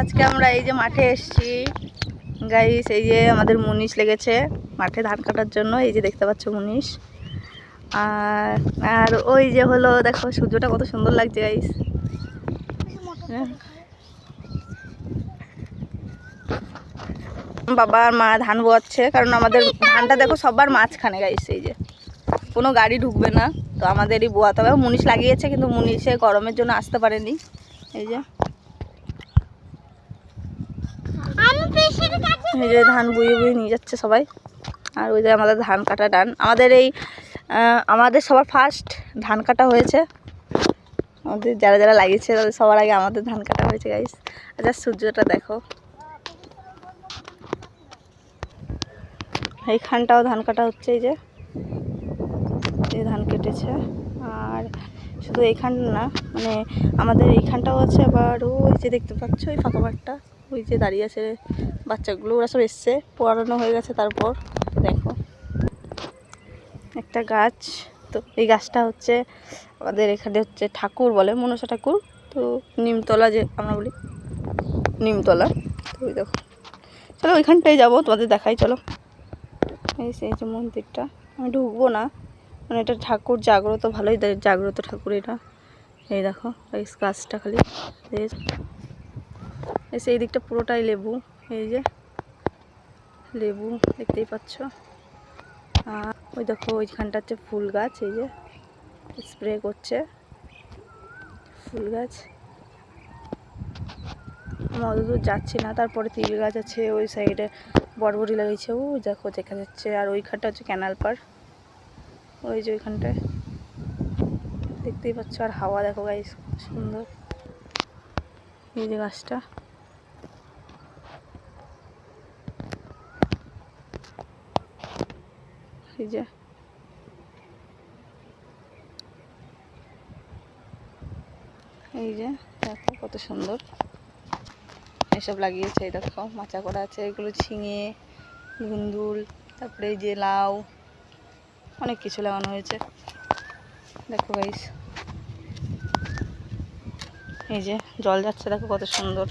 আজকে আমরা এই যে মাঠে এসেছি গাইস। এই যে আমাদের মুনিশ লেগেছে মাঠে ধান কাটার জন্য। এই যে দেখতে পাচ্ছ মুনিশ। আর আর ওই যে হলো দেখো সূর্যটা কত সুন্দর লাগছে গাইস। বাবা আর মা ধান বোয়াচ্ছে, কারণ আমাদের ধানটা দেখো সবার মাঝখানে গাইস। এই যে কোনো গাড়ি ঢুকবে না, তো আমাদেরই বোয়াতে হবে। মুনিশ লাগিয়েছে কিন্তু মুনিশে গরমের জন্য আসতে পারেনি। এই যে এই যে ধান বুয়ে বুয়ে নিয়ে যাচ্ছে সবাই। আর ওই যে আমাদের ধান কাটা ডান। আমাদের সবার ফার্স্ট ধান কাটা হয়েছে। আমাদের যারা যারা লাগিয়েছে তাদের সবার আগে আমাদের ধান কাটা হয়েছে গাইস। আচ্ছা সূর্যটা দেখো। এইখানটাও ধান কাটা হচ্ছে। এই যে ধান কেটেছে। আর শুধু এইখান না, মানে আমাদের এইখানটাও আছে। আবার ওই যে দেখতে পাচ্ছ ওই ফাঁকা মাঠটা, ওই যে দাঁড়িয়ে আছে বাচ্চাগুলো, ওরা সব এসছে, পড়ানো হয়ে গেছে। তারপর দেখো একটা গাছ, তো এই গাছটা হচ্ছে আমাদের এখানে হচ্ছে ঠাকুর বলে, মনসা ঠাকুর। তো নিমতলা যে আমরা বলি নিমতলা। তো ওই দেখো, চলো ওইখানটায় যাবো, তোমাদের দেখাই চলো। এই যে মন্দিরটা, আমি ঢুকবো না, মানে এটা ঠাকুর জাগ্রত, ভালোই জাগ্রত ঠাকুর এটা। এই দেখো এই গাছটা খালি এই দিকটা পুরোটাই লেবু। এই যে লেবু দেখতেই পাচ্ছ। আর ওই দেখো ওইখানটা হচ্ছে ফুল গাছ। এই যে স্প্রে করছে ফুল গাছ। আমি অতদূর যাচ্ছি না। তারপরে তিল গাছ আছে ওই সাইডে, বরবটি লাগিয়েছে ওই দেখো দেখা যাচ্ছে। আর ওইখানটা হচ্ছে ক্যানাল পার, ওই যে ওইখানটায় দেখতেই পাচ্ছ। আর হাওয়া দেখো গাইস সুন্দর। এই যে গাছটা, এই যে দেখো কত সুন্দর এসব লাগিয়েছে। এই দেখো মাচা করা আছে, এগুলো ঝিঙে, ধুন্দুল, তারপরে এই যে লাউ, অনেক কিছু লাগানো হয়েছে দেখো গাইস। এই যে জল যাচ্ছে দেখো কত সুন্দর।